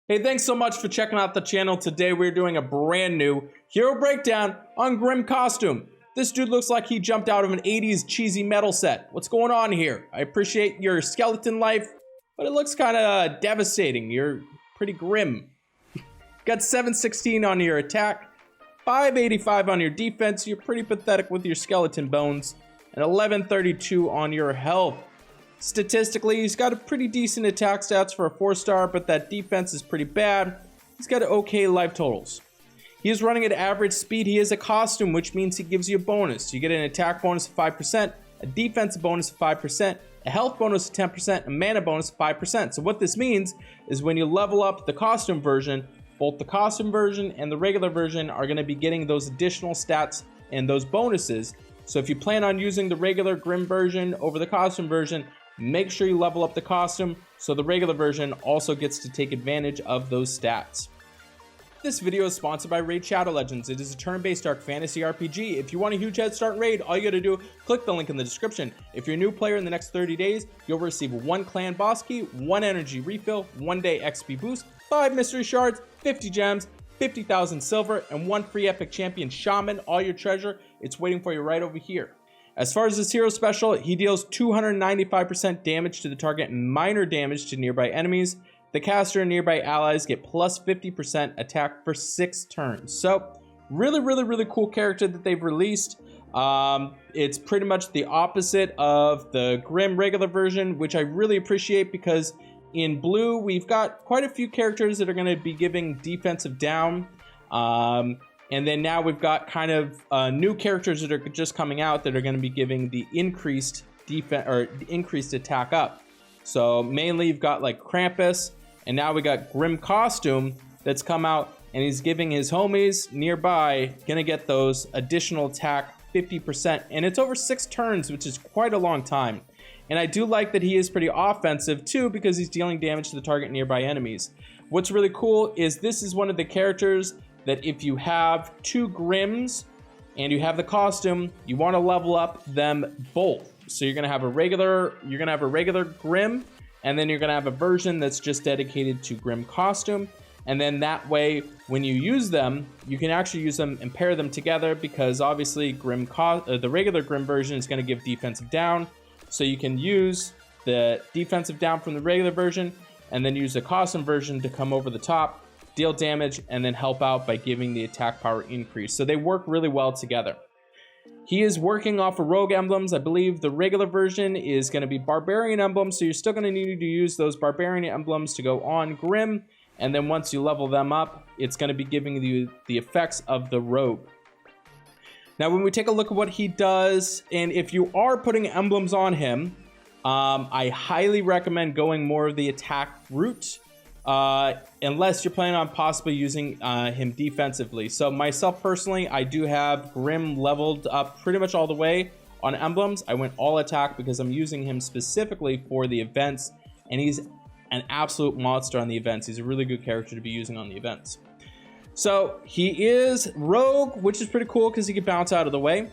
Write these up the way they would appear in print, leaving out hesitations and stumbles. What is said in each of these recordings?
Hey, thanks so much for checking out the channel. Today we're doing a brand new hero breakdown on Grimm costume. This dude looks like he jumped out of an 80s cheesy metal set. What's going on here? I appreciate your skeleton life, but it looks kind of devastating. You're pretty grim. Got 716 on your attack, 585 on your defense. You're pretty pathetic with your skeleton bones, and 1132 on your health. Statistically, he's got a pretty decent attack stats for a 4-star, but that defense is pretty bad. He's got okay life totals. He is running at average speed. He is a costume, which means he gives you a bonus. You get an attack bonus of 5%, a defense bonus of 5%, a health bonus of 10%, a mana bonus of 5%. So what this means is when you level up the costume version, both the costume version and the regular version are going to be getting those additional stats and those bonuses. So if you plan on using the regular Grimm version over the costume version, make sure you level up the costume so the regular version also gets to take advantage of those stats. This video is sponsored by Raid Shadow Legends. It is a turn-based dark fantasy RPG. If you want a huge head start in Raid, all you gotta do, click the link in the description. If you're a new player in the next 30 days, you'll receive 1 clan boss key, 1 energy refill, 1 day XP boost, 5 mystery shards, 50 gems, 50,000 silver, and 1 free epic champion shaman. All your treasure, it's waiting for you right over here. As far as this hero special, he deals 295% damage to the target and minor damage to nearby enemies. The caster and nearby allies get plus 50% attack for 6 turns. So really cool character that they've released. It's pretty much the opposite of the Grimm regular version, which I really appreciate because in blue, we've got quite a few characters that are going to be giving defensive down. And then now we've got kind of new characters that are just coming out that are going to be giving the increased defense or increased attack up. So mainly you've got like Krampus, and now we got Grimm costume that's come out, and he's giving his homies nearby gonna get those additional attack 50%, and it's over 6 turns, which is quite a long time. And I do like that he is pretty offensive too because he's dealing damage to the target nearby enemies. What's really cool is this is one of the characters that if you have 2 Grimms and you have the costume, you want to level up them both. So you're gonna have a regular Grimm, and then you're gonna have a version that's just dedicated to Grimm costume. And then that way, when you use them, you can actually use them and pair them together because obviously the regular Grimm version is gonna give defensive down. So you can use the defensive down from the regular version and then use the costume version to come over the top, deal damage, and then help out by giving the attack power increase. So they work really well together. He is working off of rogue emblems. I believe the regular version is going to be barbarian emblems, so you're still going to need to use those barbarian emblems to go on Grimm, and then once you level them up, it's going to be giving you the effects of the rogue. Now when we take a look at what he does, and if you are putting emblems on him, I highly recommend going more of the attack route. Unless you're planning on possibly using him defensively. So myself personally, I do have Grimm leveled up pretty much all the way on emblems. I went all attack because I'm using him specifically for the events, and he's an absolute monster on the events. He's a really good character to be using on the events. So he is rogue, which is pretty cool because he can bounce out of the way.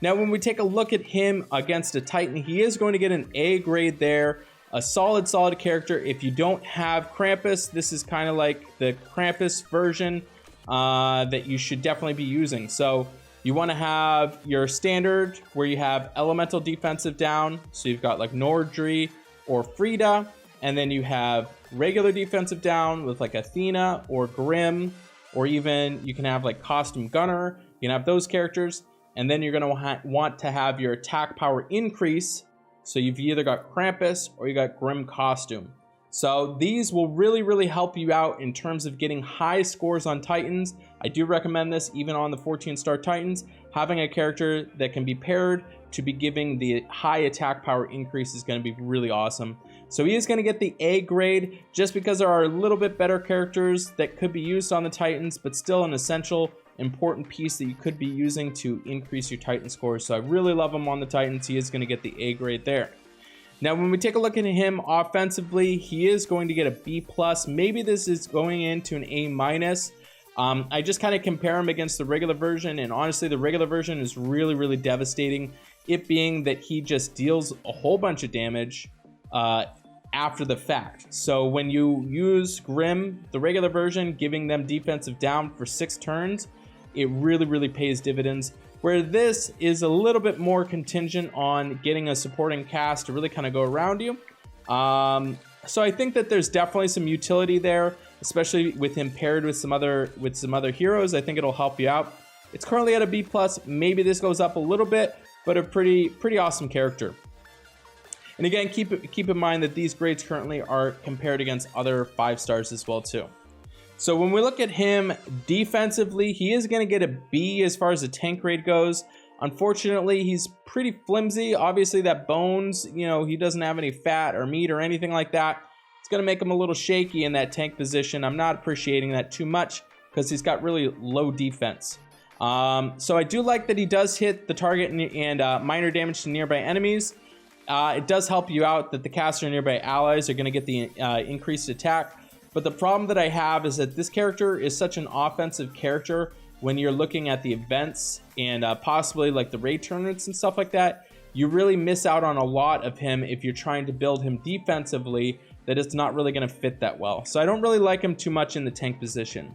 Now when we take a look at him against a Titan, he is going to get an A grade there. A solid character. If you don't have Krampus, this is kind of like the Krampus version that you should definitely be using. So you want to have your standard where you have elemental defensive down. So you've got like Nordri or Frida, and then you have regular defensive down with like Athena or Grimm, or even you can have like Costume Gunner. You can have those characters, and then you're going to want to have your attack power increase. So you've either got Krampus or you got Grimm costume. So these will really help you out in terms of getting high scores on Titans. I do recommend this even on the 14-star Titans. Having a character that can be paired to be giving the high attack power increase is going to be really awesome. So he is going to get the A grade just because there are a little bit better characters that could be used on the Titans, but still an essential important piece that you could be using to increase your Titan scores. So I really love him on the Titans. He is going to get the A grade there. Now when we take a look at him offensively, he is going to get a B+. Maybe this is going into an A-. I just kind of compare him against the regular version, and honestly the regular version is really devastating, it being that he just deals a whole bunch of damage after the fact. So when you use Grimm, the regular version, giving them defensive down for 6 turns, it really pays dividends. Where this is a little bit more contingent on getting a supporting cast to really kind of go around you. So I think that there's definitely some utility there, especially with him paired with some other heroes. I think it'll help you out. It's currently at a B+. Maybe this goes up a little bit, but a pretty awesome character. And again, keep in mind that these grades currently are compared against other 5 stars as well too. So when we look at him defensively, he is going to get a B as far as the tank grade goes. Unfortunately, he's pretty flimsy. Obviously, that bones, he doesn't have any fat or meat or anything like that. It's going to make him a little shaky in that tank position. I'm not appreciating that too much because he's got really low defense. So I do like that he does hit the target and minor damage to nearby enemies. It does help you out that the caster and nearby allies are going to get the increased attack. But the problem that I have is that this character is such an offensive character when you're looking at the events and possibly like the raid tournaments and stuff like that. You really miss out on a lot of him if you're trying to build him defensively, that it's not really going to fit that well. So I don't really like him too much in the tank position.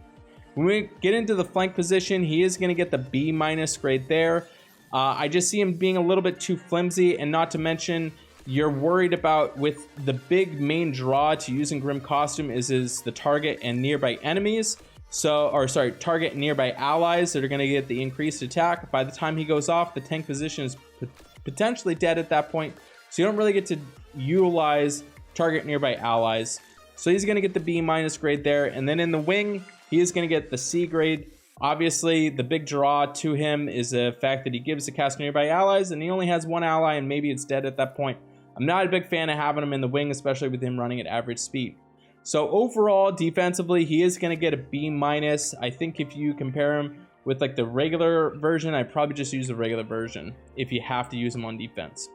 When we get into the flank position, he is going to get the B- grade there. I just see him being a little bit too flimsy, and not to mention you're worried about with the big main draw to using Grimm costume is the target and nearby enemies. Target and nearby allies that are going to get the increased attack. By the time he goes off, the tank position is potentially dead at that point. So you don't really get to utilize target nearby allies. So he's going to get the B- grade there. And then in the wing, he is going to get the C grade. Obviously, the big draw to him is the fact that he gives the cast nearby allies, and he only has 1 ally, and maybe it's dead at that point. I'm not a big fan of having him in the wing, especially with him running at average speed. So overall, defensively, he is going to get a B-. I think if you compare him with like the regular version, I'd probably just use the regular version if you have to use him on defense.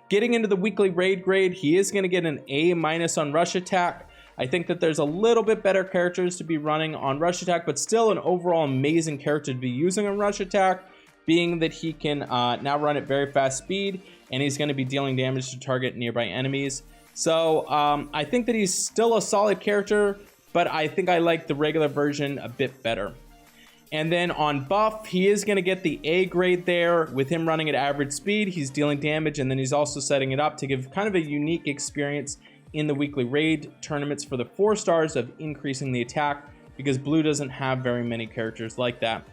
Getting into the weekly raid grade, he is going to get an A- on rush attack. I think that there's a little bit better characters to be running on rush attack, but still an overall amazing character to be using on rush attack, being that he can now run at very fast speed, and he's going to be dealing damage to target nearby enemies. So I think that he's still a solid character, but I think I like the regular version a bit better. And then on buff, he is going to get the A grade there. With him running at average speed, he's dealing damage, and then he's also setting it up to give kind of a unique experience in the weekly raid tournaments for the 4 stars of increasing the attack, because blue doesn't have very many characters like that.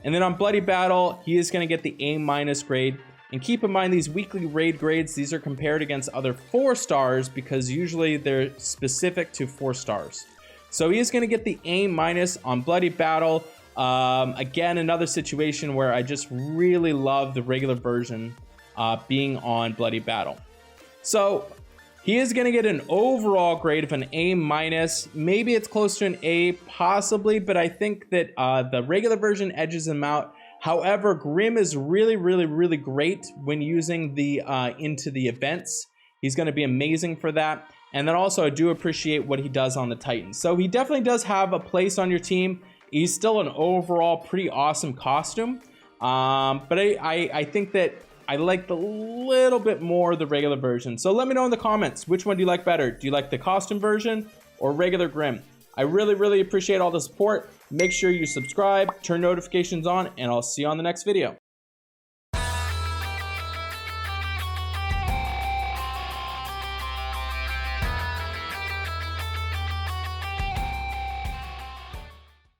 And then on Bloody Battle, he is going to get the A- grade. And keep in mind, these weekly raid grades, these are compared against other 4 stars because usually they're specific to 4 stars. So he is going to get the A- on Bloody Battle. Again, another situation where I just really love the regular version being on Bloody Battle. So he is going to get an overall grade of an A-. Maybe it's close to an A, possibly, but I think that the regular version edges him out. However, Grimm is really great when using the into the events. He's going to be amazing for that. And then also, I do appreciate what he does on the Titans. So he definitely does have a place on your team. He's still an overall pretty awesome costume. But I think that I like the little bit more the regular version. So let me know in the comments, which one do you like better? Do you like the costume version or regular Grimm? I really appreciate all the support. Make sure you subscribe, turn notifications on, and I'll see you on the next video.